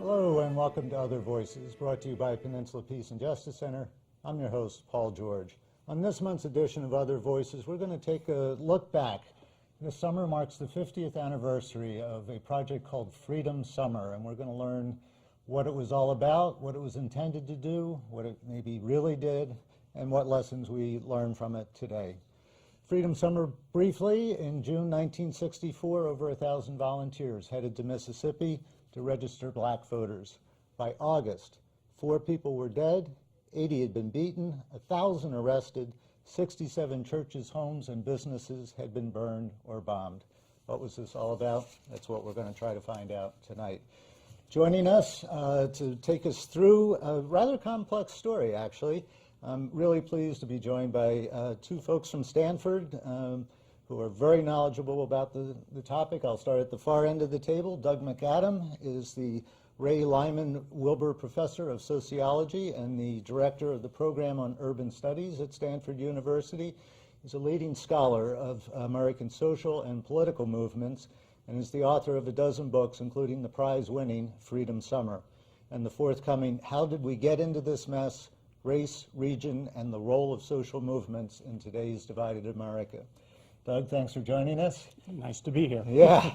Hello and welcome to Other Voices, brought to you by Peninsula Peace and Justice Center. I'm your host, Paul George. On this month's edition of Other Voices, we're going to take a look back. This summer marks the 50th anniversary of a project called Freedom Summer, and we're going to learn what it was all about, what it was intended to do, what it maybe really did, and what lessons we learned from it today. Freedom Summer, briefly, in June 1964, over 1,000 volunteers headed to Mississippi to register black voters. By August, 4 people were dead, 80 had been beaten, 1,000 arrested, 67 churches, homes, and businesses had been burned or bombed. What was this all about? That's what we're going to try to find out tonight. Joining us to take us through a rather complex story, actually. I'm really pleased to be joined by 2 folks from Stanford who are very knowledgeable about the topic. I'll start at the far end of the table. Doug McADAM is the Ray Lyman Wilbur Professor of Sociology and the Director of the Program on Urban Studies at Stanford University. He's a leading scholar of American social and political movements and is the author of a dozen books, including the prize-winning Freedom Summer and the forthcoming How Did We Get Into This Mess? Race, Region, and the Role of Social Movements in Today's Divided America. Doug, thanks for joining us. Nice to be here. Yeah.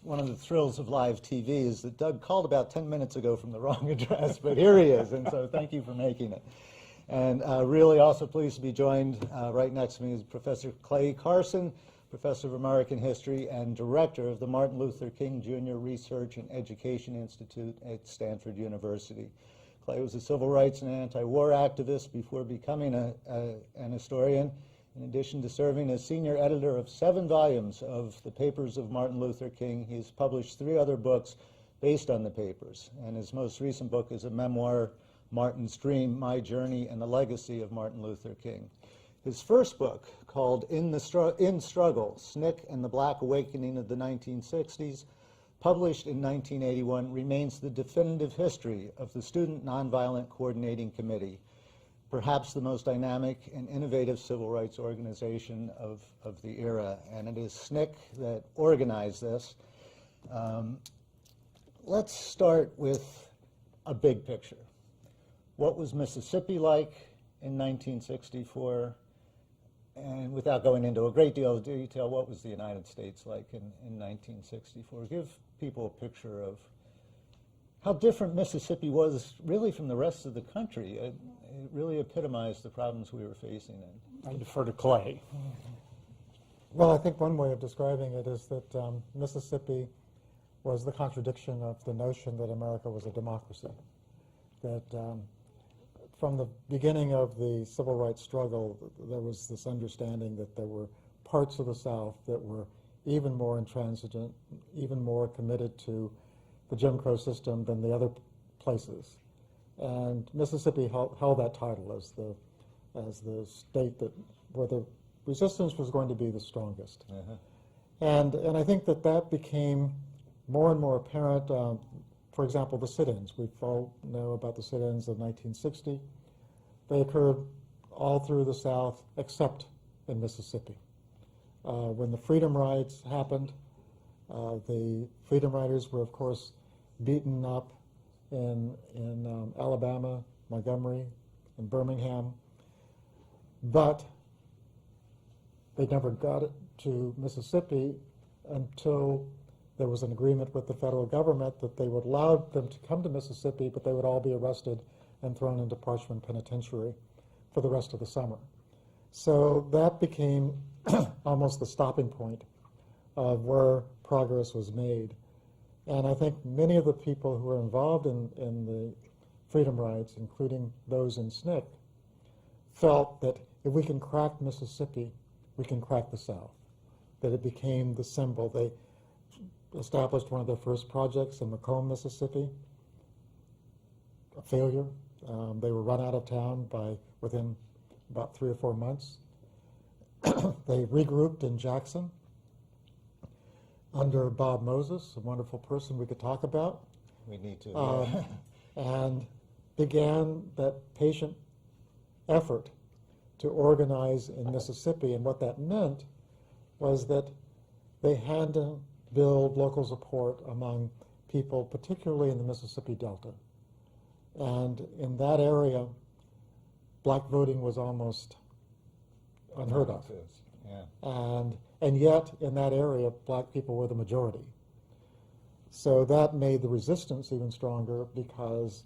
One of the thrills of live TV is that Doug called about 10 minutes ago from the wrong address, but here he is, and so thank you for making it. And really also pleased to be joined right next to me is Professor Carson, Professor of American History and Director of the Martin Luther King Jr. Research and Education Institute at Stanford University. Clay was a civil rights and anti-war activist before becoming an historian. In addition to serving as senior editor of 7 volumes of the papers of Martin Luther King, he's published 3 other books based on the papers. And his most recent book is a memoir, Martin's Dream, My Journey and the Legacy of Martin Luther King. His first book, called In Struggle, SNCC and the Black Awakening of the 1960s, published in 1981, remains the definitive history of the Student Nonviolent Coordinating Committee, perhaps the most dynamic and innovative civil rights organization of the era. And it is SNCC that organized this. Let's start with a big picture. What was Mississippi like in 1964? And without going into a great deal of detail, what was the United States like in 1964? Give people a picture of how different Mississippi was really from the rest of the country. It really epitomized the problems we were facing in. I defer to Clay. Well, I think one way of describing it is that Mississippi was the contradiction of the notion that America was a democracy. That from the beginning of the civil rights struggle, there was this understanding that there were parts of the South that were even more intransigent, even more committed to the Jim Crow system than the other places. And Mississippi held that title as the state where the resistance was going to be the strongest. And I think that became more and more apparent. For example, the sit-ins. We all know about the sit-ins of 1960. They occurred all through the South except in Mississippi. When the Freedom Rides happened, the Freedom Riders were, of course, beaten up in Alabama, Montgomery, and Birmingham, but they never got it to Mississippi until there was an agreement with the federal government that they would allow them to come to Mississippi, but they would all be arrested and thrown into Parchman Penitentiary for the rest of the summer. So that became almost the stopping point of where progress was made. And I think many of the people who were involved in the Freedom Rides, including those in SNCC, felt that if we can crack Mississippi, we can crack the South, that it became the symbol. They established one of their first projects in Macomb, Mississippi, a failure. They were run out of town within about 3 or 4 months. They regrouped in Jackson under Bob Moses, a wonderful person we could talk about. We need to. And began that patient effort to organize in Mississippi. And what that meant was that they had to build local support among people, particularly in the Mississippi Delta. And in that area, black voting was almost unheard of. Yeah. And yet, in that area, black people were the majority. So that made the resistance even stronger because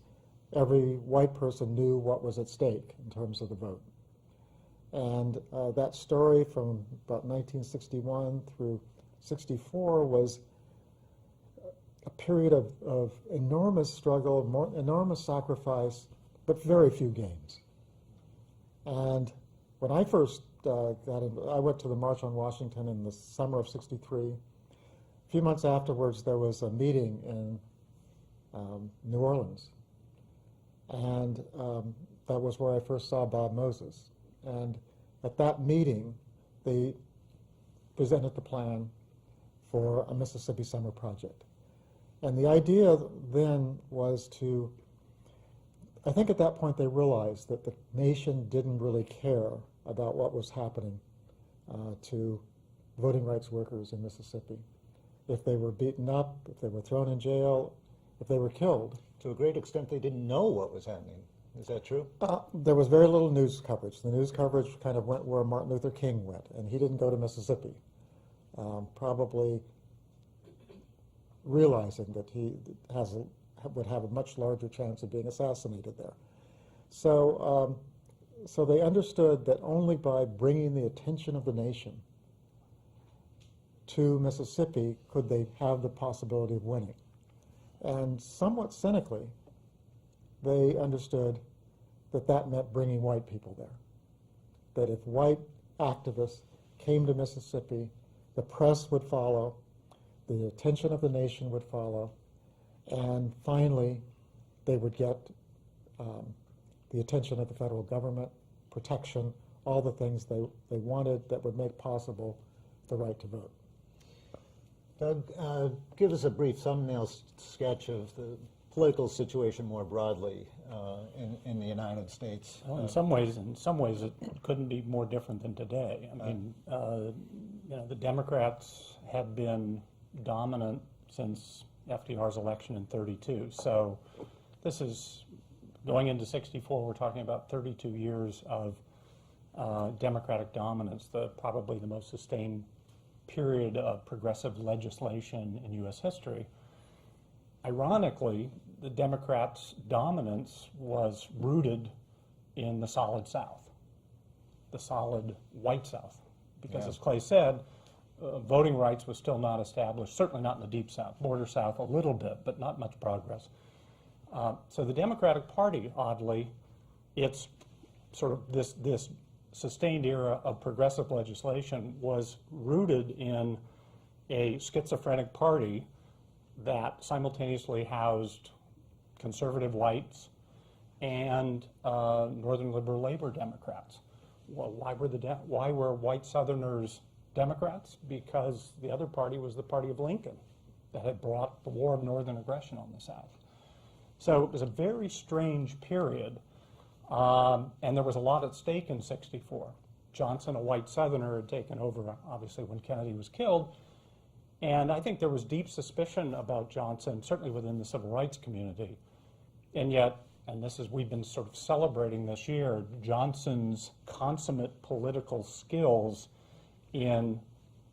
every white person knew what was at stake in terms of the vote. And that story from about 1961 through 64 was a period of enormous struggle, enormous sacrifice, but very few gains. And when I first I went to the March on Washington in the summer of 63. A few months afterwards, there was a meeting in New Orleans. And that was where I first saw Bob Moses. And at that meeting, they presented the plan for a Mississippi Summer Project. And the idea then was to, I think at that point they realized that the nation didn't really care about what was happening to voting rights workers in Mississippi. If they were beaten up, if they were thrown in jail, if they were killed. To a great extent, they didn't know what was happening. Is that true? There was very little news coverage. The news coverage kind of went where Martin Luther King went, and he didn't go to Mississippi, probably realizing that he would have a much larger chance of being assassinated there. So, so they understood that only by bringing the attention of the nation to Mississippi could they have the possibility of winning. And somewhat cynically, they understood that that meant bringing white people there. That if white activists came to Mississippi, the press would follow, the attention of the nation would follow, and finally they would get the attention of the federal government, protection, all the things they wanted that would make possible the right to vote. Doug, give us a brief thumbnail sketch of the political situation more broadly in the United States. Well, in some ways, it couldn't be more different than today. I mean, you know, the Democrats have been dominant since FDR's election in '32. So this is going into '64. We're talking about 32 years of Democratic dominance, probably the most sustained period of progressive legislation in U.S. history. Ironically, the Democrats' dominance was rooted in the solid South, the solid white South, because as Clay said, voting rights was still not established, certainly not in the deep South, border South a little bit, but not much progress. So the Democratic Party, oddly, it's sort of this sustained era of progressive legislation was rooted in a schizophrenic party that simultaneously housed conservative whites and Northern liberal labor Democrats. Well, why were white Southerners Democrats? Because the other party was the party of Lincoln that had brought the War of Northern Aggression on the South. So it was a very strange period. And there was a lot at stake in '64. Johnson, a white Southerner, had taken over, obviously, when Kennedy was killed. And I think there was deep suspicion about Johnson, certainly within the civil rights community. And yet, and this is, we've been sort of celebrating this year, Johnson's consummate political skills in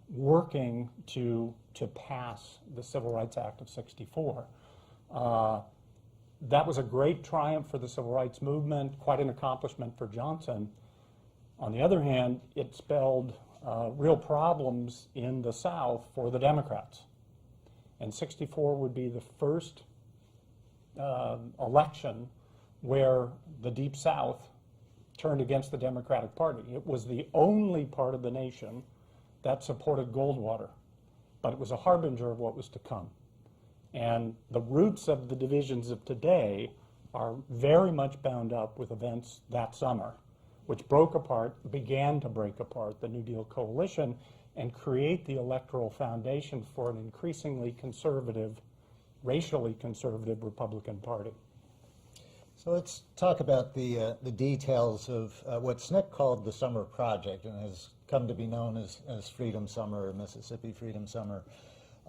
working to pass the Civil Rights Act of '64. That was a great triumph for the civil rights movement, quite an accomplishment for Johnson. On the other hand, it spelled real problems in the South for the Democrats. And '64 would be the first election where the Deep South turned against the Democratic Party. It was the only part of the nation that supported Goldwater, but it was a harbinger of what was to come. And the roots of the divisions of today are very much bound up with events that summer, which began to break apart the New Deal coalition and create the electoral foundation for an increasingly conservative, racially conservative Republican Party. So let's talk about the details of what SNCC called the Summer Project and has come to be known as Freedom Summer or Mississippi Freedom Summer.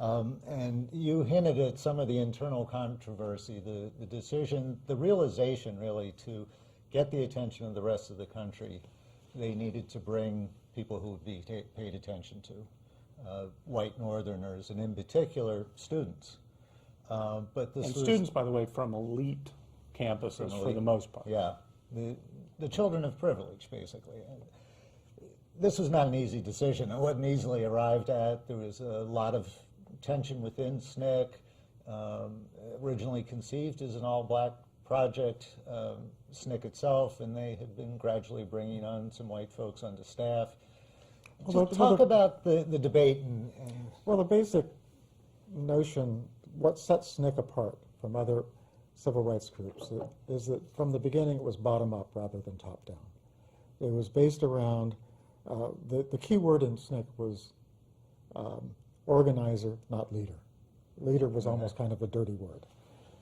And you hinted at some of the internal controversy, the decision, the realization really to get the attention of the rest of the country. They needed to bring people who would be paid attention to, white Northerners, and in particular, students. But this And was, students, by the way, from elite campuses for the most part. yeah, the children of privilege, basically. This was not an easy decision. It wasn't easily arrived at. There was a lot of tension within SNCC, originally conceived as an all-black project, SNCC itself, and they had been gradually bringing on some white folks onto staff. Talk about the debate and Well, the basic notion, what sets SNCC apart from other civil rights groups is that from the beginning it was bottom-up rather than top-down. It was based around, the key word in SNCC was organizer, not leader. Leader was almost kind of a dirty word.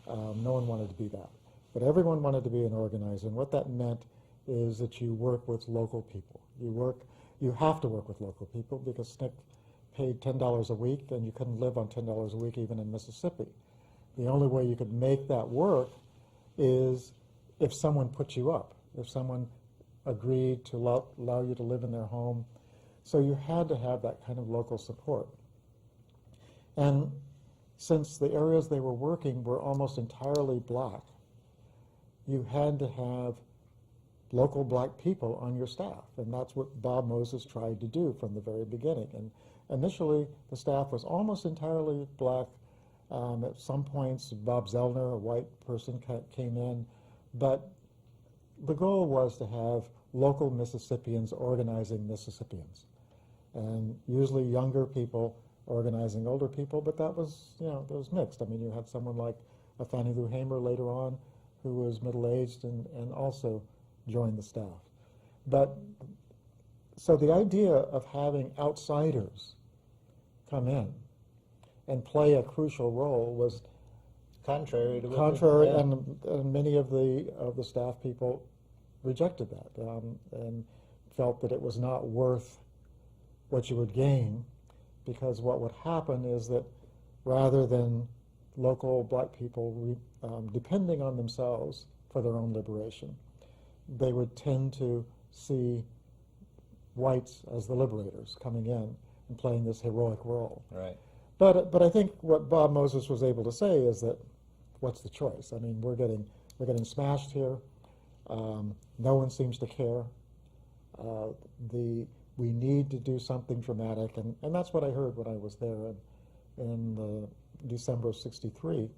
No one wanted to be that. But everyone wanted to be an organizer, and what that meant is that you work with local people. You have to work with local people because SNCC paid $10 a week, and you couldn't live on $10 a week even in Mississippi. The only way you could make that work is if someone put you up, if someone agreed to allow you to live in their home. So you had to have that kind of local support. And since the areas they were working were almost entirely black, you had to have local black people on your staff, and that's what Bob Moses tried to do from the very beginning. And initially, the staff was almost entirely black. At some points, Bob Zellner, a white person, came in, but the goal was to have local Mississippians organizing Mississippians, and usually younger people organizing older people, but that was, that was mixed. I mean, you had someone like Fannie Lou Hamer later on, who was middle-aged and also joined the staff. But, so the idea of having outsiders come in and play a crucial role was contrary to what contrary, yeah. and many of the staff people rejected that and felt that it was not worth what you would gain, because what would happen is that rather than local black people depending on themselves for their own liberation, they would tend to see whites as the liberators coming in and playing this heroic role. Right. But I think what Bob Moses was able to say is that, what's the choice? I mean, we're getting smashed here. No one seems to care. We need to do something dramatic, and that's what I heard when I was there in December of '63.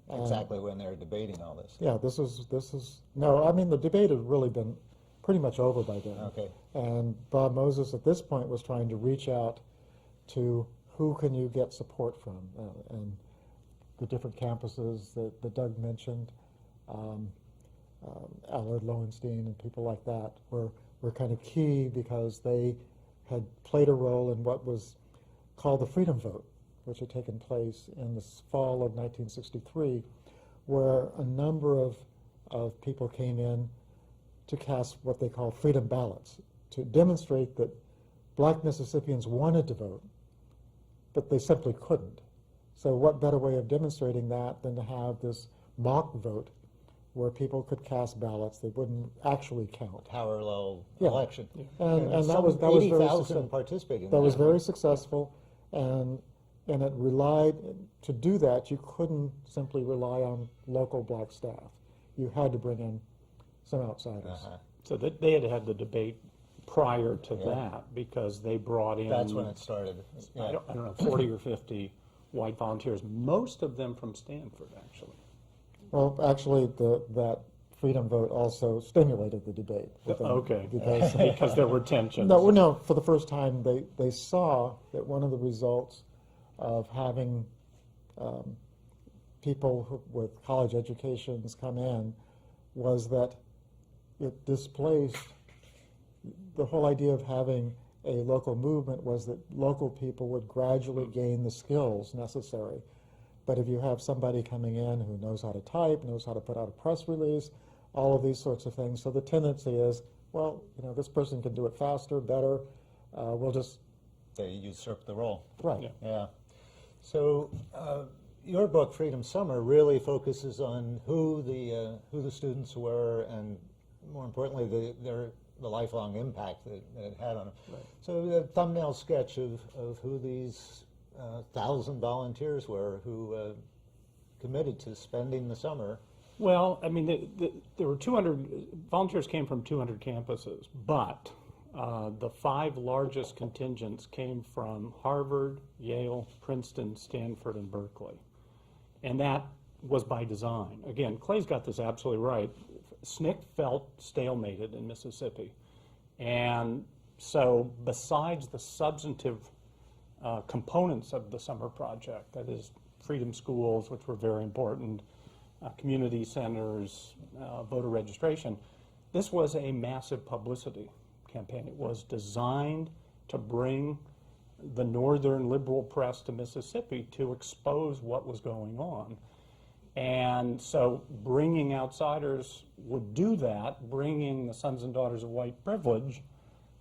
Exactly when they were debating all this. Yeah, this is no. I mean, the debate had really been pretty much over by then. Okay. And Bob Moses at this point was trying to reach out to who can you get support from, and the different campuses that Doug mentioned, Allard Lowenstein and people like that were kind of key because they had played a role in what was called the Freedom Vote, which had taken place in the fall of 1963, where a number of people came in to cast what they call freedom ballots, to demonstrate that black Mississippians wanted to vote, but they simply couldn't. So what better way of demonstrating that than to have this mock vote where people could cast ballots that wouldn't actually count. Parallel Yeah. election. And that was very 80,000 successful. participating. That was very successful, and it relied, to do that, you couldn't simply rely on local black staff. You had to bring in some outsiders. Uh-huh. So they had the debate prior to Yeah. that because they brought in, That's when it started. Yeah. I don't know, 40 or 50 white volunteers, most of them from Stanford, actually. Well, actually, that freedom vote also stimulated the debate. Okay, Because, because there were tensions. no, for the first time, they saw that one of the results of having people with college educations come in was that it displaced the whole idea of having a local movement was that local people would gradually gain the skills necessary. But if you have somebody coming in who knows how to type, knows how to put out a press release, all of these sorts of things, so the tendency is, well, this person can do it faster, better, we'll just... They usurped the role. Right. Yeah. Yeah. So your book, Freedom Summer, really focuses on who the students were, and more importantly, the lifelong impact that it had on them. Right. So a thumbnail sketch of who these 1,000 volunteers were who committed to spending the summer. Well, I mean, there were 200, volunteers came from 200 campuses, but the 5 largest contingents came from Harvard, Yale, Princeton, Stanford, and Berkeley. And that was by design. Again, Clay's got this absolutely right. SNCC felt stalemated in Mississippi. And so besides the substantive components of the summer project, that is freedom schools, which were very important, community centers, voter registration, this was a massive publicity campaign. It was designed to bring the northern liberal press to Mississippi to expose what was going on. And so bringing outsiders would do that. Bringing the sons and daughters of white privilege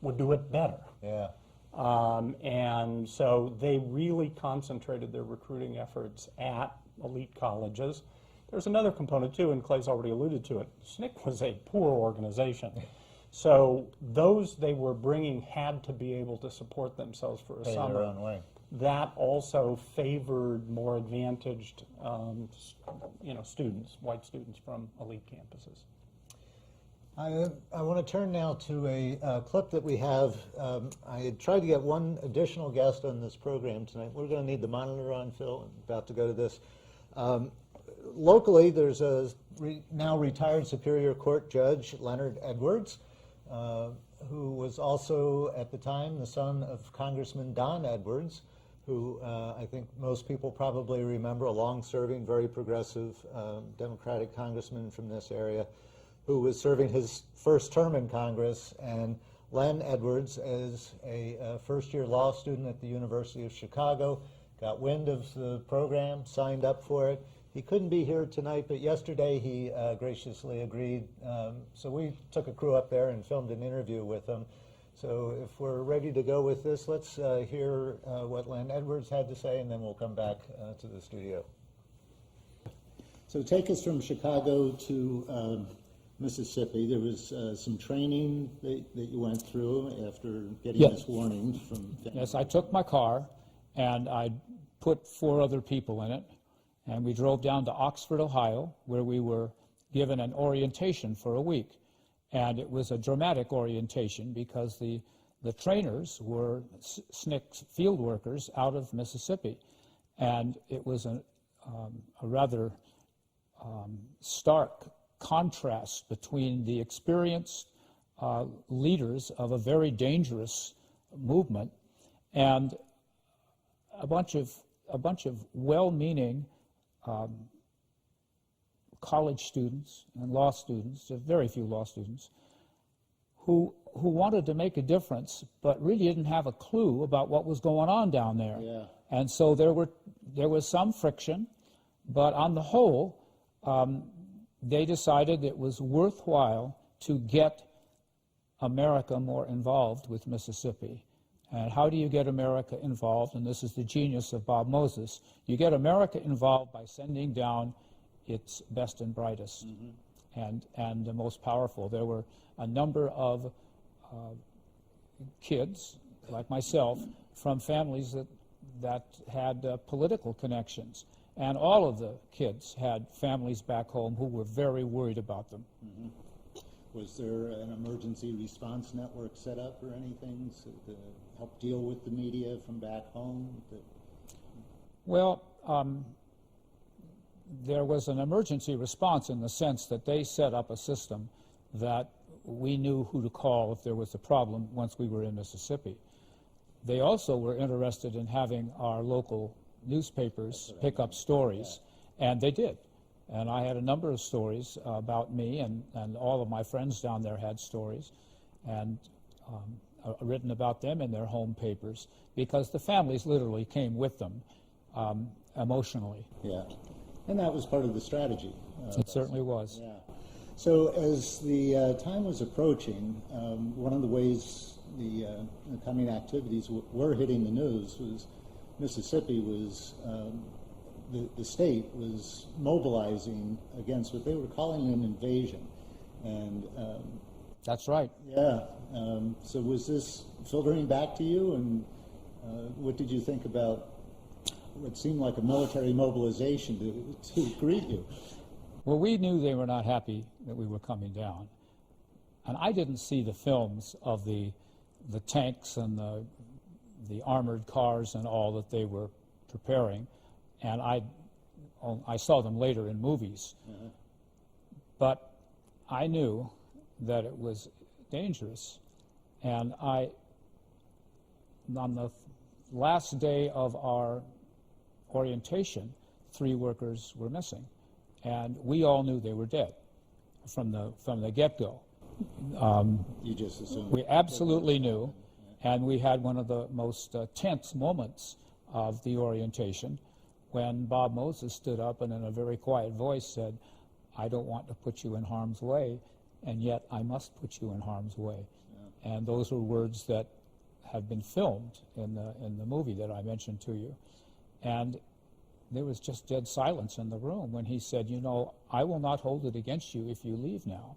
would do it better. Yeah. And so they really concentrated their recruiting efforts at elite colleges. There's another component too, and Clay's already alluded to it. SNCC was a poor organization. So those they were bringing had to be able to support themselves for a Pay summer. their own way. That also favored more advantaged students, white students from elite campuses. I want to turn now to a clip that we have. I had tried to get one additional guest on this program tonight. We're going to need the monitor on, Phil. I'm about to go to this. Locally, there's a now retired Superior Court Judge, Len Edwards, who was also, at the time, the son of Congressman Don Edwards, who I think most people probably remember, a long-serving, very progressive Democratic congressman from this area, who was serving his first term in Congress. And Len Edwards, as a first-year law student at the University of Chicago, got wind of the program, signed up for it. He couldn't be here tonight, but yesterday he graciously agreed. So we took a crew up there and filmed an interview with him. So if we're ready to go with this, let's hear what Len Edwards had to say, and then we'll come back to the studio. So take us from Chicago to Mississippi. There was some training that you went through after getting this warning from family. Yes, I took my car, and I put 4 other people in it, and we drove down to Oxford, Ohio, where we were given an orientation for a week. And it was a dramatic orientation because the trainers were SNCC field workers out of Mississippi. And it was a rather stark contrast between the experienced leaders of a very dangerous movement and a bunch of well-meaning college students and law students, very few law students, who wanted to make a difference but really didn't have a clue about what was going on down there. Yeah. And so there was some friction, but on the whole, they decided it was worthwhile to get America more involved with Mississippi. And how do you get America involved? And this is the genius of Bob Moses. You get America involved by sending down its best and brightest, and the most powerful. There were a number of kids, like myself, from families that had political connections. And all of the kids had families back home who were very worried about them. Mm-hmm. Was there an emergency response network set up or anything to help deal with the media from back home? Well, there was an emergency response in the sense that they set up a system that we knew who to call if there was a problem once we were in Mississippi. They also were interested in having our local newspapers pick up stories, and they did. And I had a number of stories about me, and all of my friends down there had stories, and written about them in their home papers, because the families literally came with them emotionally. Yeah, and that was part of the strategy. It certainly was. Yeah. So as the time was approaching, one of the ways the coming activities were hitting the news was Mississippi was, the state was mobilizing against what they were calling an invasion. And That's right. yeah, so was this filtering back to you, and what did you think about what seemed like a military mobilization to greet you? Well, we knew they were not happy that we were coming down. And I didn't see the films of the tanks and the armored cars and all that they were preparing. And I saw them later in movies. Uh-huh. But I knew that it was dangerous. And on the last day of our orientation, 3 workers were missing. And we all knew they were dead from the get-go. You just assumed. We absolutely knew, and we had one of the most tense moments of the orientation when Bob Moses stood up and in a very quiet voice said, "I don't want to put you in harm's way, and yet I must put you in harm's way." Yeah. And those were words that have been filmed in the movie that I mentioned to you. And there was just dead silence in the room when he said, "You know, I will not hold it against you if you leave now."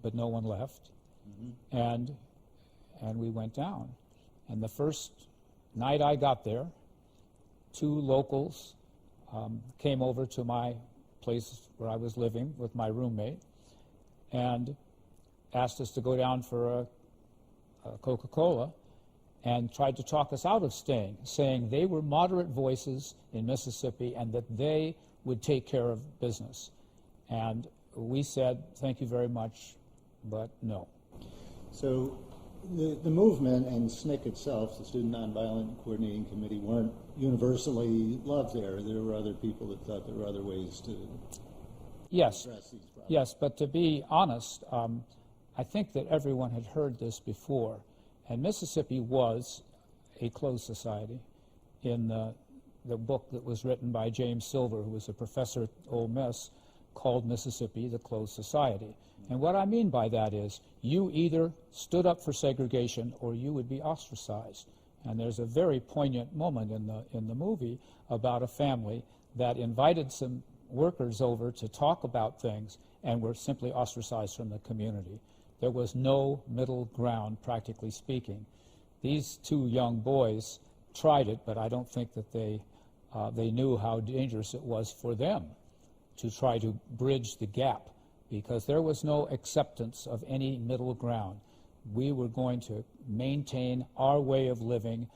But no one left. Mm-hmm. And we went down. And the first night I got there, 2 locals came over to my place where I was living with my roommate and asked us to go down for a Coca-Cola, and tried to talk us out of staying, saying they were moderate voices in Mississippi and that they would take care of business. And we said, "Thank you very much, but no." So the movement and SNCC itself, the Student Nonviolent Coordinating Committee, weren't universally loved there. There were other people that thought there were other ways to Yes, address these problems. yes, but to be honest, I think that everyone had heard this before. And Mississippi was a closed society. In the book that was written by James Silver, who was a professor at Ole Miss, called Mississippi the Closed Society. And what I mean by that is you either stood up for segregation or you would be ostracized. And there's a very poignant moment in the movie about a family that invited some workers over to talk about things and were simply ostracized from the community. There was no middle ground, practically speaking. These 2 young boys tried it, but I don't think that they knew how dangerous it was for them to try to bridge the gap, because there was no acceptance of any middle ground. We were going to maintain our way of living.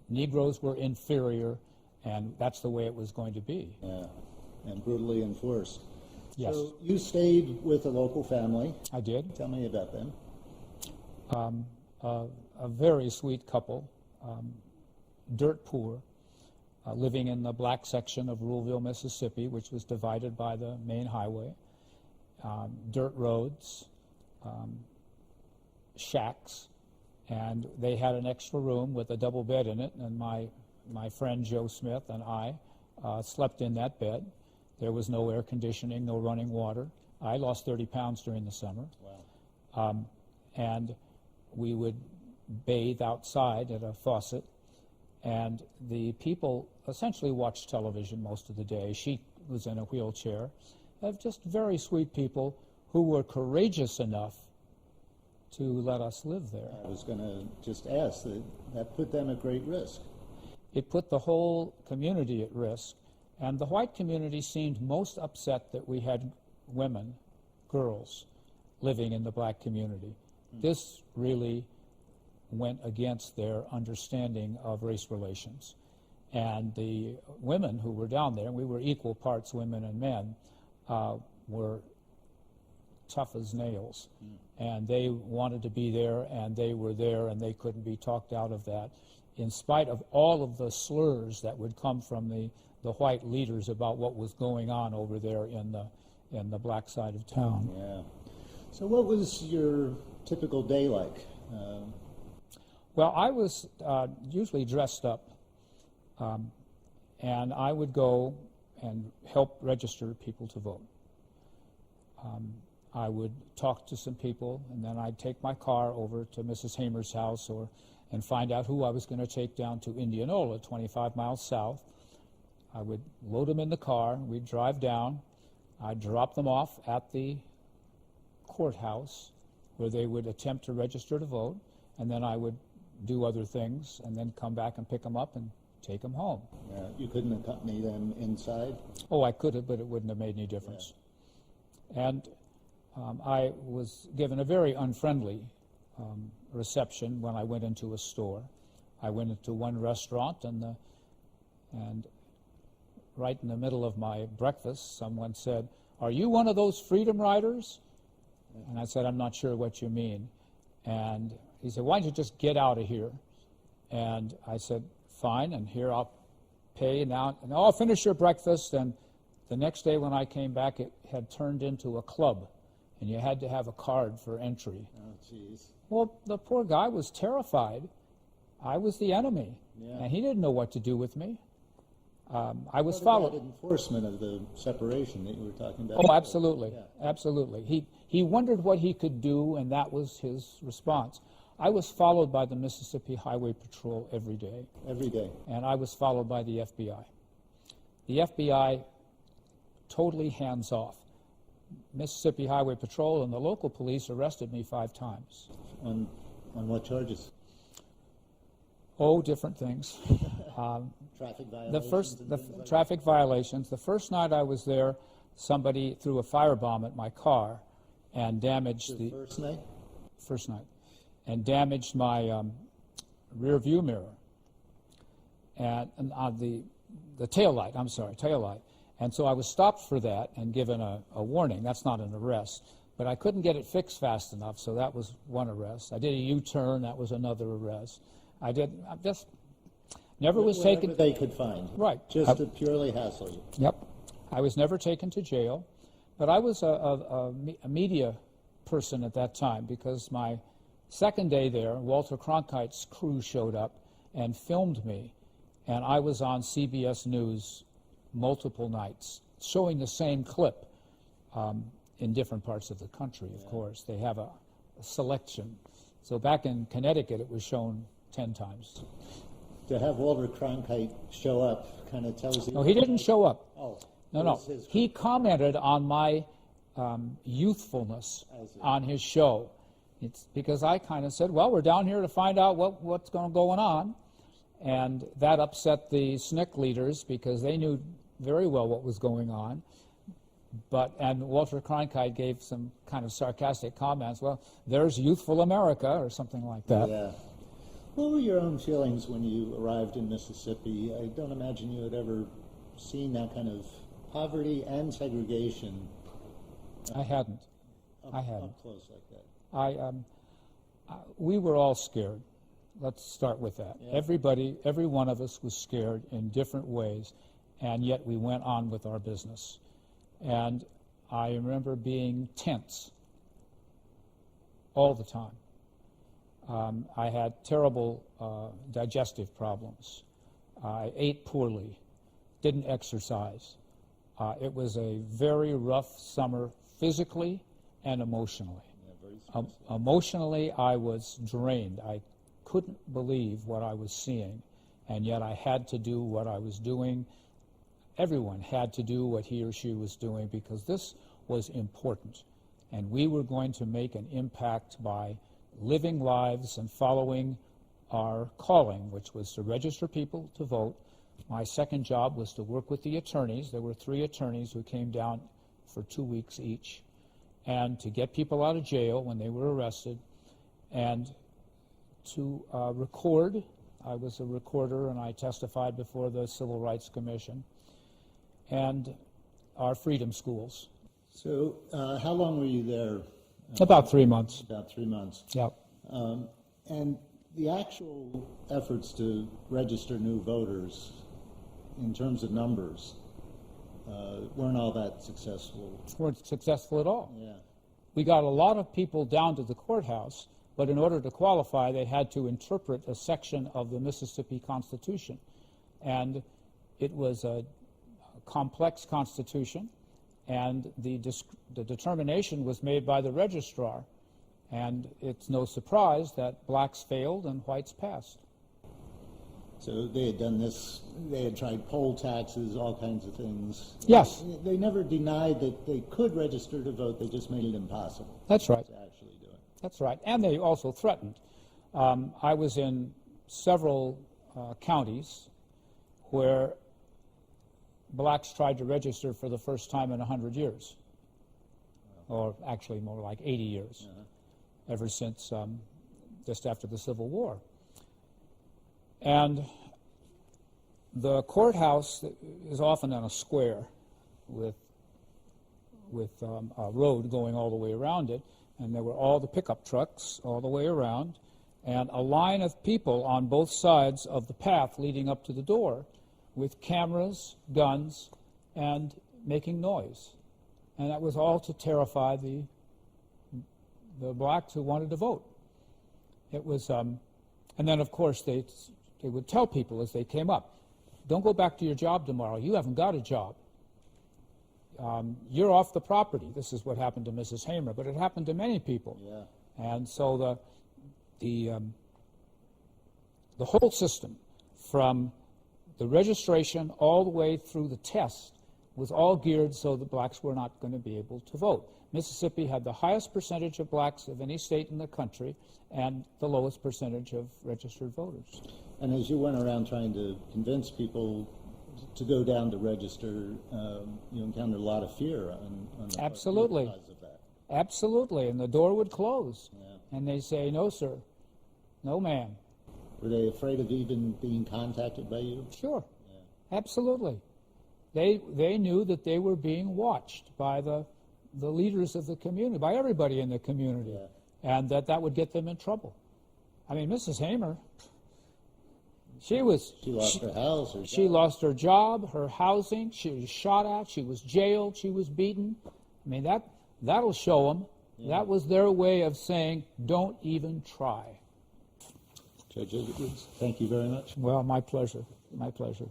Negroes were inferior, and that's the way it was going to be. Yeah, and brutally enforced. Yes. So you stayed with a local family. I did. Tell me about them. A very sweet couple, dirt poor, living in the black section of Ruleville, Mississippi, which was divided by the main highway. Dirt roads, shacks, and they had an extra room with a double bed in it, and my friend Joe Smith and I slept in that bed. There was no air conditioning, no running water. I lost 30 pounds during the summer. Wow. And we would bathe outside at a faucet, and the people essentially watched television most of the day. She was in a wheelchair. Just very sweet people who were courageous enough to let us live there. I was going to just ask, that put them at great risk. It put the whole community at risk, and the white community seemed most upset that we had women, girls, living in the black community. This really went against their understanding of race relations. And the women who were down there, and we were equal parts women and men, were tough as nails. And they wanted to be there, and they were there, and they couldn't be talked out of that, in spite of all of the slurs that would come from the white leaders about what was going on over there in the black side of town. Yeah. So what was your typical day like? Well, I was usually dressed up, and I would go and help register people to vote. I would talk to some people, and then I'd take my car over to Mrs. Hamer's house and find out who I was going to take down to Indianola, 25 miles south. I would load them in the car, we'd drive down, I'd drop them off at the courthouse where they would attempt to register to vote, and then I would do other things and then come back and pick them up and take them home. You couldn't accompany them inside? Oh, I could have, but it wouldn't have made any difference. Yeah. And I was given a very unfriendly reception when I went into a store. I went into one restaurant, and right in the middle of my breakfast, someone said, "Are you one of those freedom riders?" And I said, "I'm not sure what you mean." And he said, "Why don't you just get out of here?" And I said, "Fine, and here I'll pay now, and I'll finish your breakfast." And the next day when I came back, it had turned into a club, and you had to have a card for entry. Oh, jeez. Well, the poor guy was terrified. I was the enemy, and he didn't know what to do with me. I was followed. Enforcement of the separation that you were talking about. Oh, absolutely, Yeah. absolutely. He wondered what he could do, and that was his response. I was followed by the Mississippi Highway Patrol every day. Every day. And I was followed by the FBI. The FBI totally hands off. Mississippi Highway Patrol and the local police arrested me 5 times. On what charges? Oh, different things. Traffic violations? Traffic violations. The first night I was there, somebody threw a firebomb at my car and damaged the first night? First night. And damaged my rear view mirror and the tail light, tail light. And so I was stopped for that and given a warning. That's not an arrest. But I couldn't get it fixed fast enough, so that was one arrest. I did a U-turn, that was another arrest. I just never was taken. Whatever they could find. Right. Just to purely hassle you. Yep. I was never taken to jail, but I was a media person at that time because my second day there, Walter Cronkite's crew showed up and filmed me, and I was on CBS News multiple nights, showing the same clip in different parts of the country, of course. They have a selection. So back in Connecticut, it was shown 10 times. To have Walter Cronkite show up kind of tells you... No, he didn't show up. Oh. No. He commented on my youthfulness on his show. It's because I kind of said, well, we're down here to find out what's going on. And that upset the SNCC leaders because they knew very well what was going on. And Walter Cronkite gave some kind of sarcastic comments. Well, there's youthful America or something like that. Yeah. What were your own feelings when you arrived in Mississippi? I don't imagine you had ever seen that kind of poverty and segregation. I hadn't. Up close like that. We were all scared. Let's start with that. Yeah. Every one of us was scared in different ways, and yet we went on with our business. And I remember being tense all the time. I had terrible digestive problems. I ate poorly, didn't exercise. It was a very rough summer physically and emotionally. Yeah, emotionally, I was drained. I couldn't believe what I was seeing, and yet I had to do what I was doing. Everyone had to do what he or she was doing because this was important, and we were going to make an impact by living lives and following our calling, which was to register people to vote. My second job was to work with the attorneys. There were 3 attorneys who came down for 2 weeks each, and to get people out of jail when they were arrested, and to record. I was a recorder, and I testified before the Civil Rights Commission, and our freedom schools. So how long were you there? About 3 months. About 3 months. Yep. And the actual efforts to register new voters, in terms of numbers, weren't all that successful. Weren't successful at all. Yeah. We got a lot of people down to the courthouse, but in order to qualify, they had to interpret a section of the Mississippi Constitution. And it was a complex constitution, and the determination was made by the registrar And it's no surprise that blacks failed and whites passed. So they had done this, they had tried poll taxes, all kinds of things. Yes. They never denied that they could register to vote, they just made it impossible. That's right. To actually do it. That's right. And they also threatened. I was in several counties where blacks tried to register for the first time in 100 years, or actually more like 80 years, ever since just after the Civil War. And the courthouse is often on a square with a road going all the way around it, and there were all the pickup trucks all the way around, and a line of people on both sides of the path leading up to the door with cameras, guns, and making noise. And that was all to terrify the blacks who wanted to vote. It was, and then of course they would tell people as they came up, don't go back to your job tomorrow. You haven't got a job. You're off the property. This is what happened to Mrs. Hamer, but it happened to many people. Yeah. And so the whole system, from the registration all the way through the test, was all geared so that blacks were not going to be able to vote. Mississippi had the highest percentage of blacks of any state in the country and the lowest percentage of registered voters. And as you went around trying to convince people to go down to register, you encountered a lot of fear on the Absolutely. because of that. Absolutely, and the door would close. Yeah. And they say, no, sir, no, ma'am. Were they afraid of even being contacted by you? Sure, absolutely. They knew that they were being watched by the leaders of the community, by everybody in the community, and that would get them in trouble. I mean, Mrs. Hamer, she lost her house. She lost her job, her housing. She was shot at. She was jailed. She was beaten. I mean, that'll show them. Yeah. That was their way of saying, don't even try. Judge Edwards, thank you very much. Well, my pleasure. My pleasure.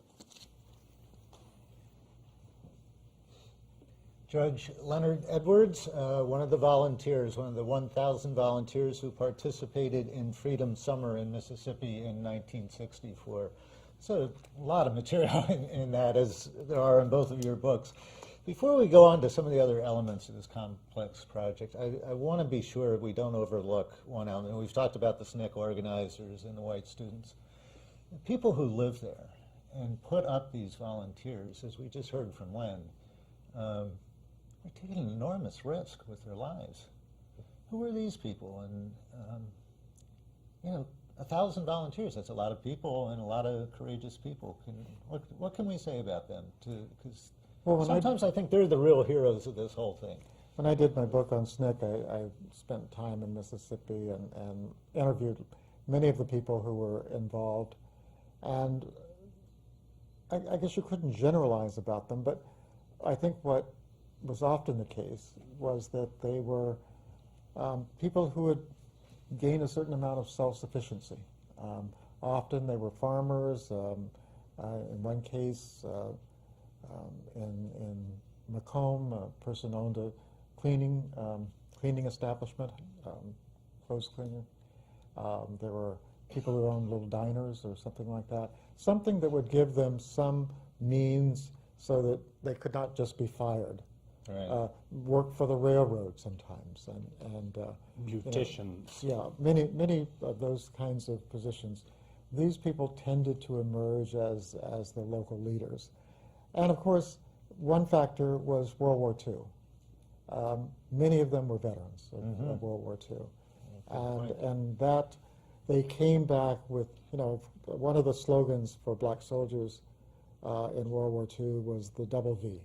Judge Len Edwards, one of the volunteers, one of the 1,000 volunteers who participated in Freedom Summer in Mississippi in 1964. So a lot of material in that, as there are in both of your books. Before we go on to some of the other elements of this complex project, I want to be sure we don't overlook one element. We've talked about the SNCC organizers and the white students. The people who live there and put up these volunteers, as we just heard from Len, they're taking an enormous risk with their lives. Who are these people? And, 1,000 volunteers, that's a lot of people and a lot of courageous people. What can we say about them? Because sometimes I think they're the real heroes of this whole thing. When I did my book on SNCC, I spent time in Mississippi and interviewed many of the people who were involved. And I guess you couldn't generalize about them, but I think what was often the case was that they were people who had gained a certain amount of self-sufficiency. Often they were farmers. In one case, in Macomb, a person owned a cleaning establishment, clothes cleaner. There were people who owned little diners or something like that. Something that would give them some means so that they could not just be fired. Right. Work for the railroad sometimes, and beauticians. Many of those kinds of positions. These people tended to emerge as the local leaders, and of course, one factor was World War II. Many of them were veterans of World War II, and that they came back with one of the slogans for black soldiers in World War II was the double V.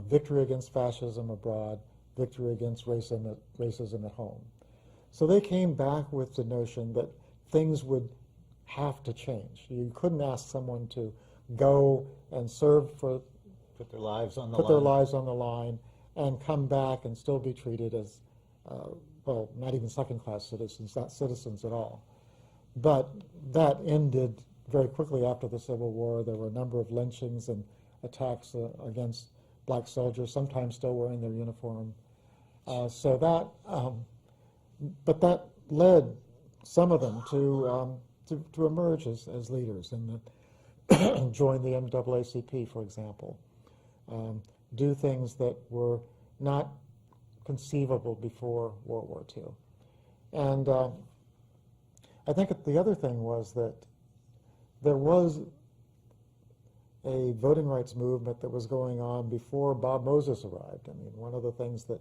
Victory against fascism abroad, victory against racism at home. So they came back with the notion that things would have to change. You couldn't ask someone to go and serve for Put their lives on the line and come back and still be treated as, not even second-class citizens, not citizens at all. But that ended very quickly after the Civil War. There were a number of lynchings and attacks against black soldiers, sometimes still wearing their uniform. So But that led some of them to emerge as leaders and join the NAACP, for example, do things that were not conceivable before World War II. And I think the other thing was that there was a voting rights movement that was going on before Bob Moses arrived. I mean, one of the things that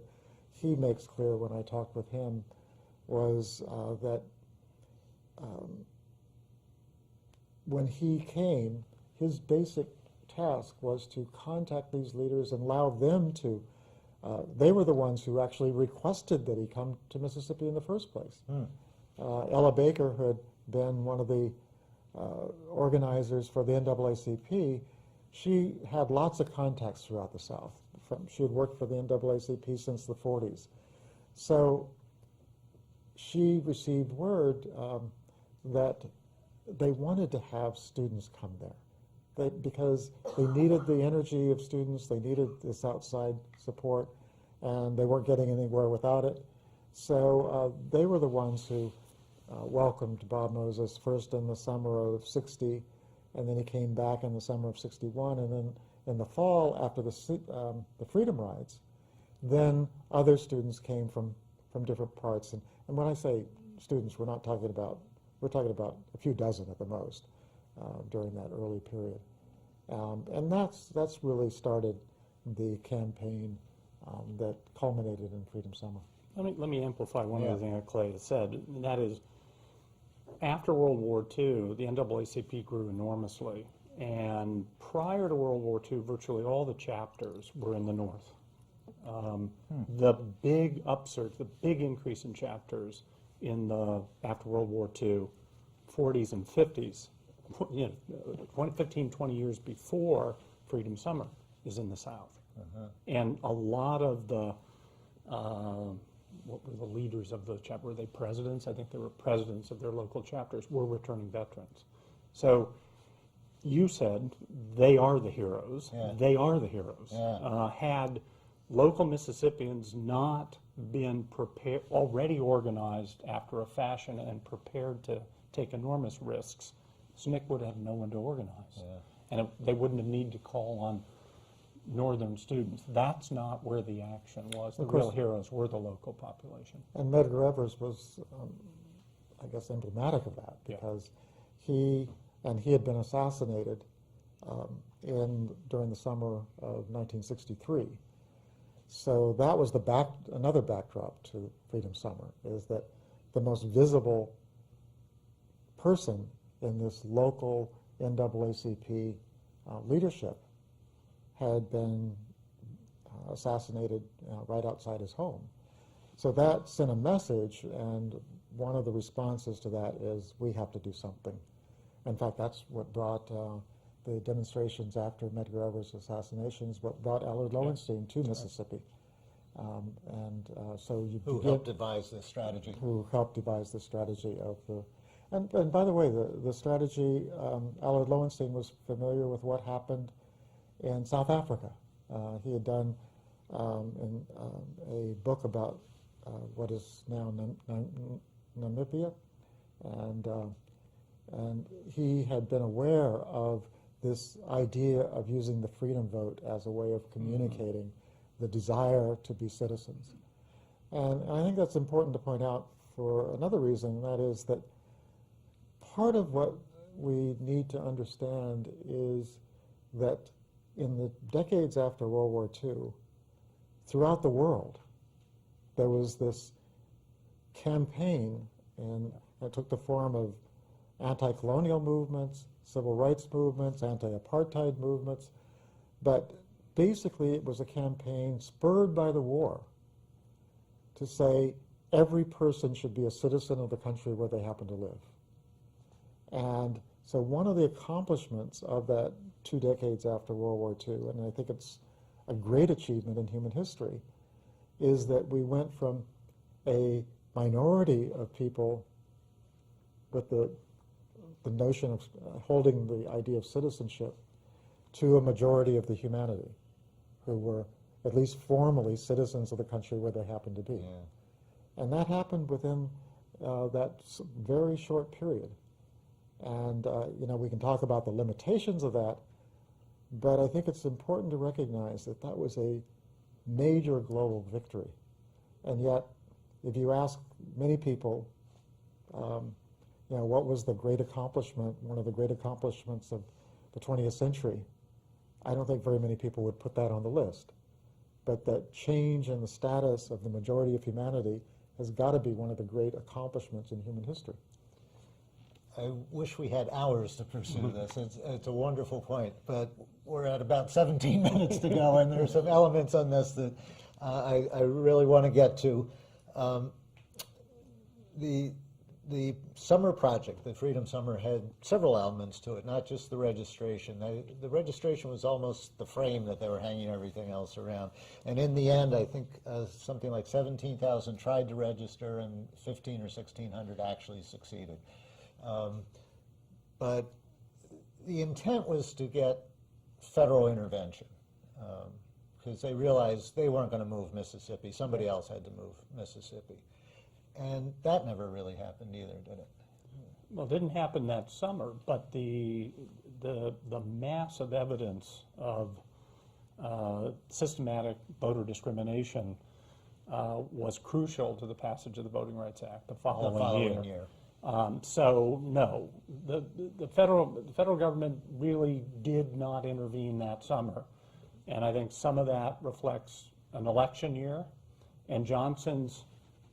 he makes clear when I talked with him was that when he came, his basic task was to contact these leaders and allow them to, they were the ones who actually requested that he come to Mississippi in the first place. Ella Baker, who had been one of the organizers for the NAACP, she had lots of contacts throughout the South. She had worked for the NAACP since the 40s. So she received word that they wanted to have students come there because they needed the energy of students, they needed this outside support, and they weren't getting anywhere without it. So they were the ones who welcomed Bob Moses first in the summer of '60, and then he came back in the summer of '61, and then in the fall after the Freedom Rides, then other students came from different parts. And when I say students, we're talking about a few dozen at the most during that early period. And that's really started the campaign that culminated in Freedom Summer. Let me amplify one other thing that Clay has said, and that is, after World War II, the NAACP grew enormously, and prior to World War II, virtually all the chapters were in the North. The big upsurge, the big increase in chapters after World War II, 40s and 50s, 15, 20 years before Freedom Summer, is in the South. And a lot of the what were the leaders of the chapter? Were they presidents? I think they were presidents of their local chapters, were returning veterans. So you said they are the heroes. Yeah. They are the heroes. Yeah. Had local Mississippians not been prepared, already organized after a fashion and prepared to take enormous risks, SNCC would have no one to organize. And they wouldn't have needed to call on Northern students. That's not where the action was. The real heroes were the local population. And Medgar Evers was, I guess, emblematic of that, because he had been assassinated during the summer of 1963. So that was another backdrop to Freedom Summer, is that the most visible person in this local NAACP leadership had been assassinated right outside his home. So that sent a message, and one of the responses to that is, we have to do something. In fact, that's what brought the demonstrations after Medgar Evers' assassinations, what brought Allard Lowenstein to Mississippi. So you Who helped devise this strategy. Who helped devise the strategy of the... And by the way, the strategy, Allard Lowenstein was familiar with what happened in South Africa. He had done a book about what is now Namibia, and he had been aware of this idea of using the freedom vote as a way of communicating the desire to be citizens. And I think that's important to point out for another reason, and that is that part of what we need to understand is that in the decades after World War II, throughout the world, there was this campaign, and it took the form of anti-colonial movements, civil rights movements, anti-apartheid movements, but basically it was a campaign spurred by the war to say every person should be a citizen of the country where they happen to live. And so one of the accomplishments of that 2 decades after World War II, and I think it's a great achievement in human history, is that we went from a minority of people with the notion of holding the idea of citizenship to a majority of the humanity who were at least formally citizens of the country where they happened to be. And that happened within very short period. And, we can talk about the limitations of that, but I think it's important to recognize that that was a major global victory. And yet, if you ask many people, what was the great accomplishment, one of the great accomplishments of the 20th century, I don't think very many people would put that on the list. But that change in the status of the majority of humanity has got to be one of the great accomplishments in human history. I wish we had hours to pursue this. It's a wonderful point, but we're at about 17 minutes to go, and there's some elements on this that I really want to get to. The summer project, the Freedom Summer, had several elements to it, not just the registration. The registration was almost the frame that they were hanging everything else around. And in the end, I think something like 17,000 tried to register, and 1,500 or 1,600 actually succeeded. But the intent was to get federal intervention, because they realized they weren't going to move Mississippi. Somebody else had to move Mississippi. And that never really happened either, did it? Well, it didn't happen that summer, but the mass of evidence of systematic voter discrimination was crucial to the passage of the Voting Rights Act the following year. So no, the federal government really did not intervene that summer, and I think some of that reflects an election year and Johnson's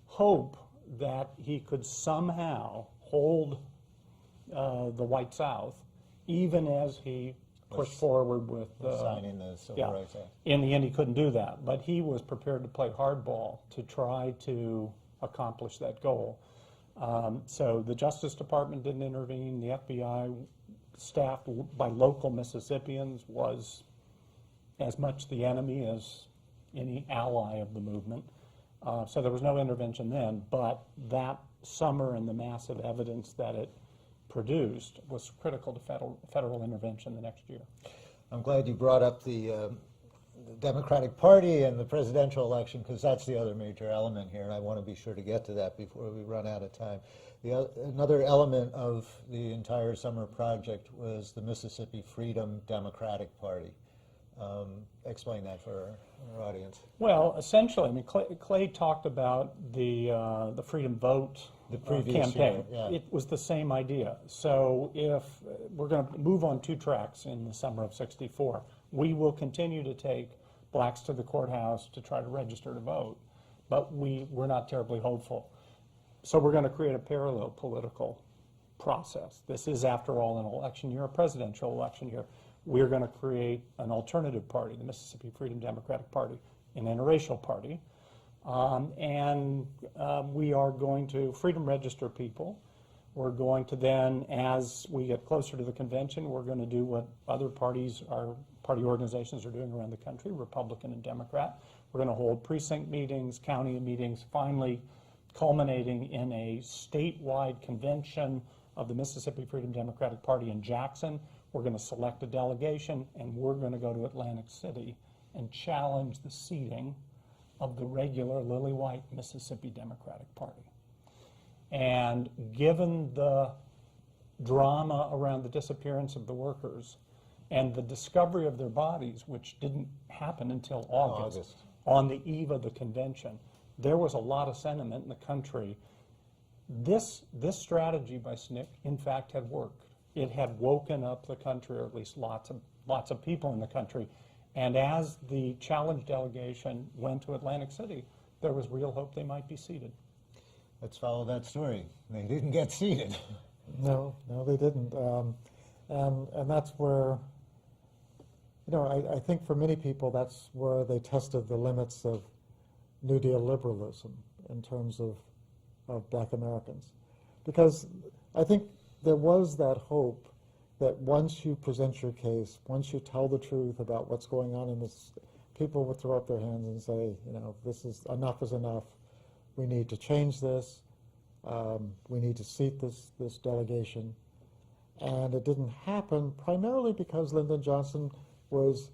hope that he could somehow hold the White South, even as he pushed forward with signing the Civil Rights Act. In the end, he couldn't do that, but he was prepared to play hardball to try to accomplish that goal. So the Justice Department didn't intervene. The FBI, staffed by local Mississippians, was as much the enemy as any ally of the movement. So there was no intervention then, but that summer and the massive evidence that it produced was critical to federal intervention the next year. I'm glad you brought up the Democratic Party and the presidential election, because that's the other major element here, and I want to be sure to get to that before we run out of time. Another element of the entire summer project was the Mississippi Freedom Democratic Party. Explain that for our audience. Well, essentially, I mean, Clay talked about the Freedom Vote campaign. Year, yeah. It was the same idea. So if we're going to move on two tracks in the summer of '64, we will continue to take blacks to the courthouse to try to register to vote, but we're not terribly hopeful. So we're going to create a parallel political process. This is, after all, an election year, a presidential election year. We're going to create an alternative party, the Mississippi Freedom Democratic Party, an interracial party, and we are going to freedom register people. We're going to then, as we get closer to the convention, we're going to do what other party organizations are doing around the country, Republican and Democrat. We're going to hold precinct meetings, county meetings, finally culminating in a statewide convention of the Mississippi Freedom Democratic Party in Jackson. We're going to select a delegation, and we're going to go to Atlantic City and challenge the seating of the regular Lily White Mississippi Democratic Party. And given the drama around the disappearance of the workers and the discovery of their bodies, which didn't happen until August, on the eve of the convention, there was a lot of sentiment in the country. This strategy by SNCC, in fact, had worked. It had woken up the country, or at least lots of people in the country. And as the challenge delegation went to Atlantic City, there was real hope they might be seated. Let's follow that story. They didn't get seated. No, they didn't. And that's where, I think for many people, that's where they tested the limits of New Deal liberalism in terms of black Americans. Because I think there was that hope that once you present your case, once you tell the truth about what's going on in this, people would throw up their hands and say, enough is enough. We need to change this. We need to seat this delegation. And it didn't happen primarily because Lyndon Johnson was,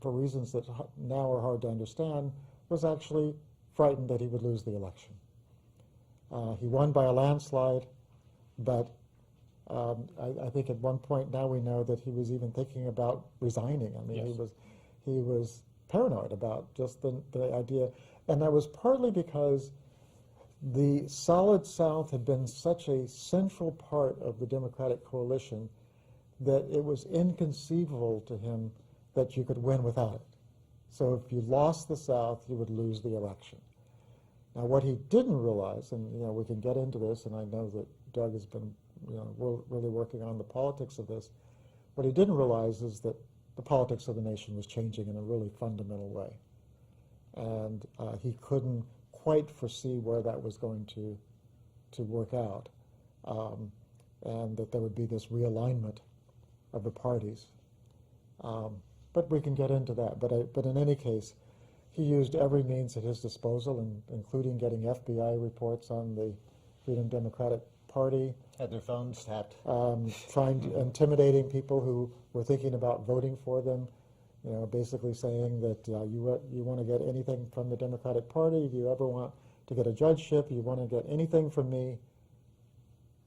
for reasons that now are hard to understand, was actually frightened that he would lose the election. He won by a landslide, but I think at one point now we know that he was even thinking about resigning. I mean, Yes. he was paranoid about just the idea, and that was partly because the Solid South had been such a central part of the Democratic coalition that it was inconceivable to him that you could win without it. So if you lost the South, you would lose the election. Now, what he didn't realize, and we can get into this, and I know that Doug has been really working on the politics of this. What he didn't realize is that the politics of the nation was changing in a really fundamental way, and he couldn't quite foresee where that was going to work out, and that there would be this realignment of the parties. But we can get into that. But in any case, he used every means at his disposal, including getting FBI reports on the Freedom Democratic Party, Had their phones tapped. intimidating people who were thinking about voting for them, basically saying that you want to get anything from the Democratic Party, if you ever want to get a judgeship, you want to get anything from me,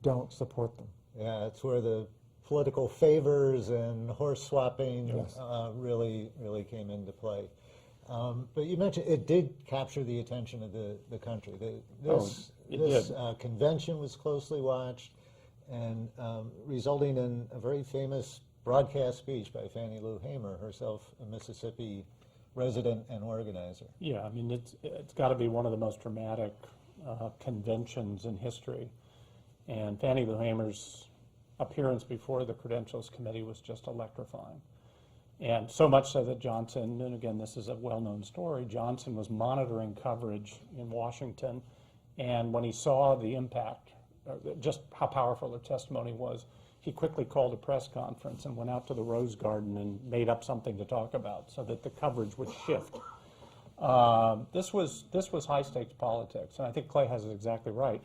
don't support them. Yeah, it's where the political favors and horse swapping Yes. really came into play. But you mentioned it did capture the attention of the country. This convention was closely watched, and resulting in a very famous broadcast speech by Fannie Lou Hamer, herself a Mississippi resident and organizer. Yeah, I mean, it's got to be one of the most dramatic conventions in history. And Fannie Lou Hamer's appearance before the Credentials Committee was just electrifying. And so much so that Johnson, and again, this is a well-known story, Johnson was monitoring coverage in Washington, and when he saw the impact, just how powerful her testimony was, he quickly called a press conference and went out to the Rose Garden and made up something to talk about so that the coverage would shift. This was high-stakes politics, and I think Clay has it exactly right.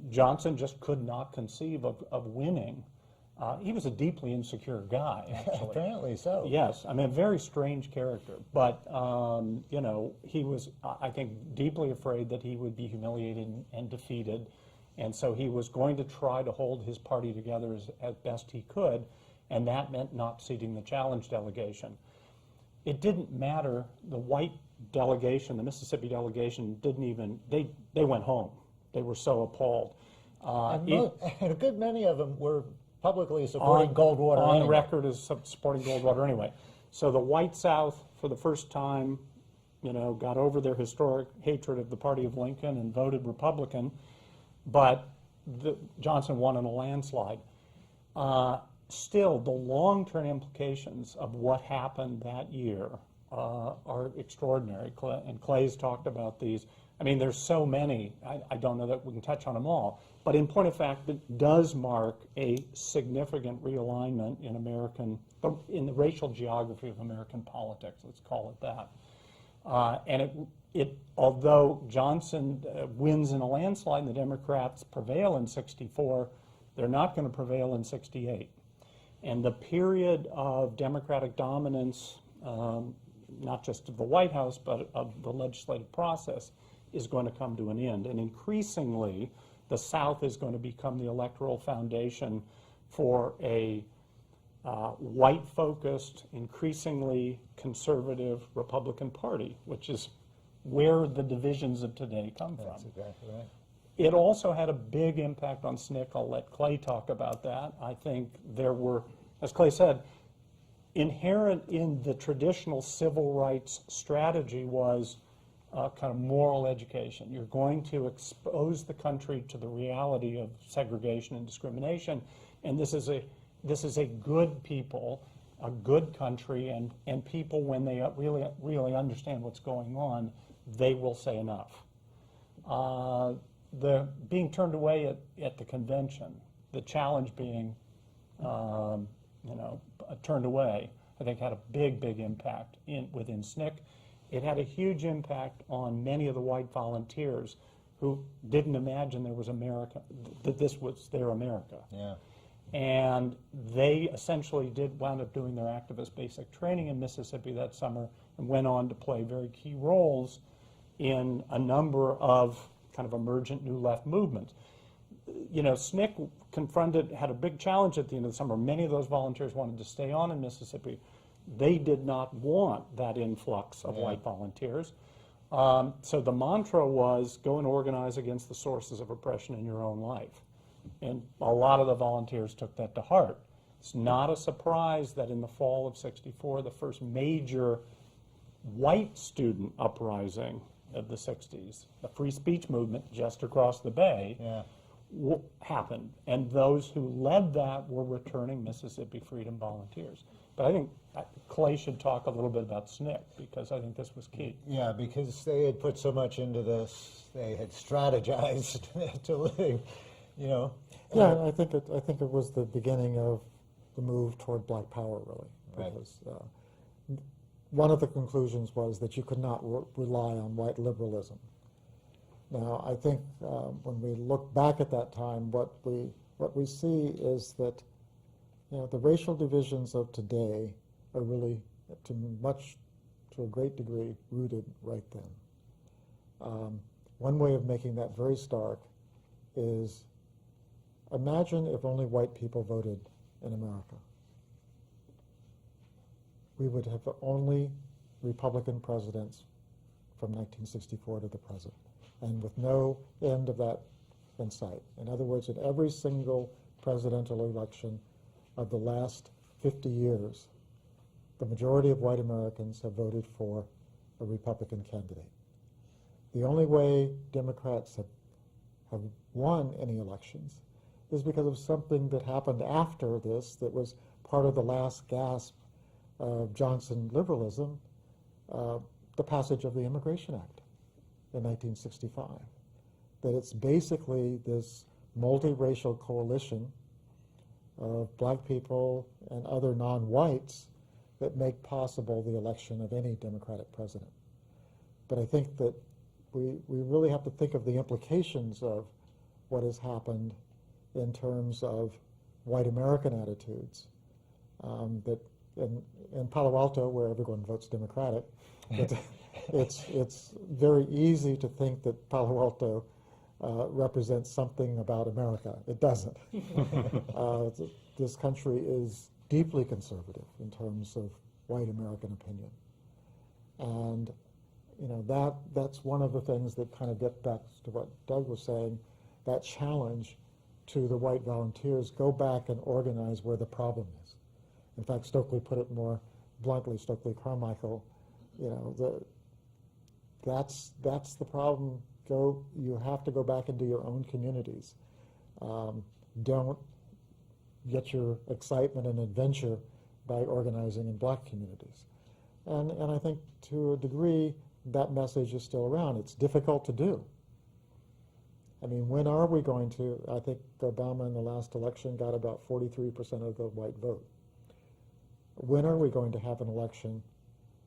Johnson just could not conceive of winning. He was a deeply insecure guy, actually. Apparently so. Yes, I mean, a very strange character, but he was, I think, deeply afraid that he would be humiliated and defeated, and so he was going to try to hold his party together as best he could, and that meant not seating the challenge delegation. It didn't matter. The white delegation, the Mississippi delegation, didn't even, they went home. They were so appalled. And a good many of them were publicly supporting Goldwater on anyway. record as supporting Goldwater anyway. So the white South, for the first time, got over their historic hatred of the party of Lincoln and voted Republican, but Johnson won in a landslide. Still, the long-term implications of what happened that year are extraordinary, and Clay's talked about these. I mean, there's so many, I don't know that we can touch on them all, but in point of fact, it does mark a significant realignment in the racial geography of American politics, let's call it that. And although Johnson wins in a landslide and the Democrats prevail in 64, they're not going to prevail in 68. And the period of Democratic dominance, not just of the White House, but of the legislative process, is going to come to an end. And increasingly, the South is going to become the electoral foundation for a white-focused, increasingly conservative Republican Party, which is where the divisions of today come from. That's exactly right. It also had a big impact on SNCC. I'll let Clay talk about that. I think there were, as Clay said, inherent in the traditional civil rights strategy was kind of moral education. You're going to expose the country to the reality of segregation and discrimination, and this is a good people, a good country, and people, when they really understand what's going on, they will say enough. The being turned away at the convention, the challenge being turned away, I think had a big impact within SNCC. It had a huge impact on many of the white volunteers who didn't imagine there was America, that this was their America. Yeah. And they essentially wound up doing their activist basic training in Mississippi that summer and went on to play very key roles in a number of kind of emergent new left movements. You know, SNCC had a big challenge at the end of the summer. Many of those volunteers wanted to stay on in Mississippi. They did not want that influx of white volunteers. So the mantra was, go and organize against the sources of oppression in your own life. And a lot of the volunteers took that to heart. It's not a surprise that in the fall of '64, the first major white student uprising of the 60s, the free speech movement just across the bay, happened. And those who led that were returning Mississippi Freedom volunteers. But I think Clay should talk a little bit about SNCC, because I think this was key. Yeah, because they had put so much into this, they had strategized to live, you know. Yeah, I think it was the beginning of the move toward black power, really. Right. Because, one of the conclusions was that you could not rely on white liberalism. Now, I think when we look back at that time, what we see is that, you know, the racial divisions of today are really, to a great degree, rooted right then. One way of making that very stark is, imagine if only white people voted in America. We would have only Republican presidents from 1964 to the present, and with no end of that in sight. In other words, in every single presidential election of the last 50 years, the majority of white Americans have voted for a Republican candidate. The only way Democrats have won any elections is because of something that happened after this that was part of the last gasp of Johnson liberalism, the passage of the Immigration Act in 1965. That it's basically this multiracial coalition of black people and other non-whites that make possible the election of any Democratic president. But I think that we really have to think of the implications of what has happened in terms of white American attitudes. That in Palo Alto, where everyone votes Democratic, it's very easy to think that Palo Alto represents something about America. It doesn't. This country is deeply conservative in terms of white American opinion. And you know, that's one of the things that kind of get back to what Doug was saying, that challenge to the white volunteers, go back and organize where the problem is. In fact, Stokely put it more bluntly, Stokely Carmichael, you know, that's the problem. You have to go back into your own communities. Don't get your excitement and adventure by organizing in black communities. And I think to a degree, that message is still around. It's difficult to do. I mean, when are we going to, I think Obama in the last election got about 43% of the white vote. When are we going to have an election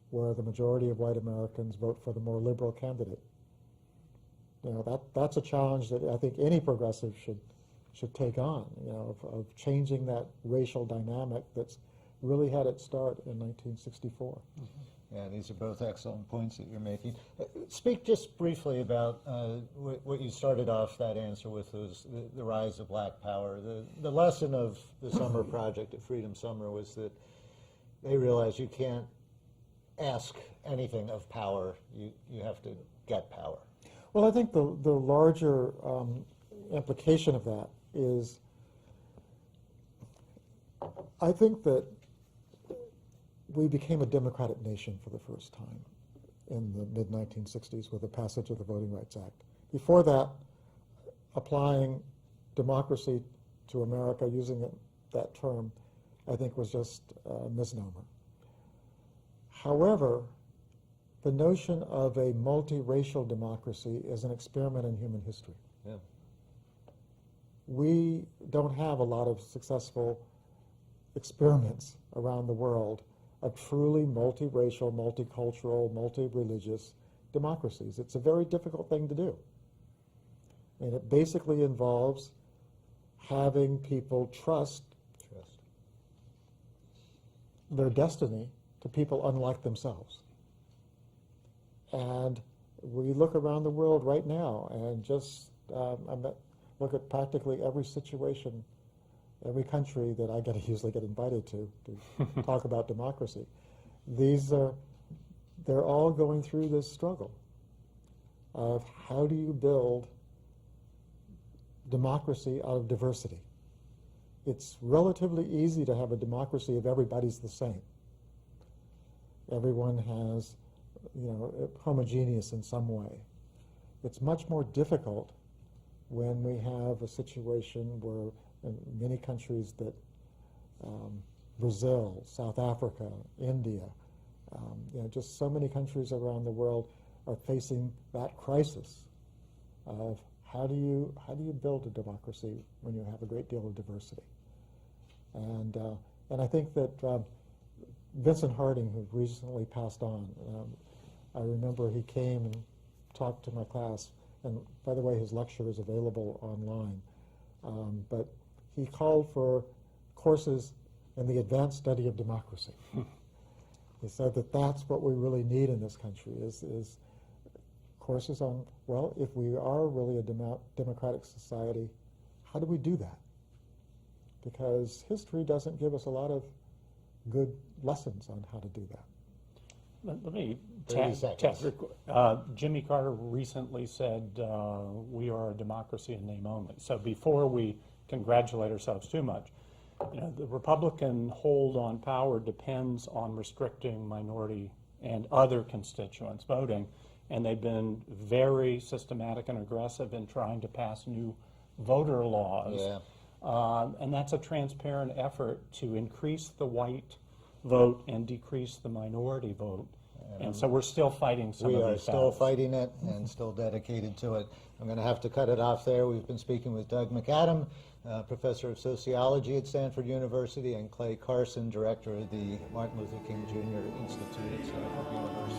where the majority of white Americans vote for the more liberal candidate? You know, that's a challenge that I think any progressive should take on, you know, of changing that racial dynamic that's really had its start in 1964. Yeah, these are both excellent points that you're making. Speak just briefly about what you started off that answer with, was the rise of black power. The lesson of the summer project at Freedom Summer was that they realized you can't ask anything of power. You have to get power. Well, I think the larger implication of that is, I think that we became a democratic nation for the first time in the mid-1960s with the passage of the Voting Rights Act. Before that, applying democracy to America, using that term, I think was just a misnomer. However, the notion of a multiracial democracy is an experiment in human history. Yeah. We don't have a lot of successful experiments around the world of truly multiracial, multicultural, multi-religious democracies. It's a very difficult thing to do. And it basically involves having people trust their destiny to people unlike themselves. And we look around the world right now and just look at practically every situation, every country that I usually get invited to talk about democracy. They're all going through this struggle of how do you build democracy out of diversity. It's relatively easy to have a democracy if everybody's the same. Everyone has, homogeneous in some way. It's much more difficult when we have a situation where in many countries that Brazil, South Africa, India, just so many countries around the world are facing that crisis of how do you build a democracy when you have a great deal of diversity? And I think that Vincent Harding, who recently passed on, I remember he came and talked to my class, and by the way, his lecture is available online. But he called for courses in the advanced study of democracy. He said that that's what we really need in this country is courses on, well, if we are really a democratic society, how do we do that? Because history doesn't give us a lot of good lessons on how to do that. Let me 30 seconds. Jimmy Carter recently said, we are a democracy in name only. So before we congratulate ourselves too much, the Republican hold on power depends on restricting minority and other constituents voting, and they've been very systematic and aggressive in trying to pass new voter laws. Yeah. And that's a transparent effort to increase the white vote and decrease the minority vote. And so we're still fighting some We of are these still battles. fighting it and still dedicated to it. I'm going to have to cut it off there. We've been speaking with Doug McADAM, professor of sociology at Stanford University, and Clay Carson, director of the Martin Luther King Jr. Institute at Stanford University.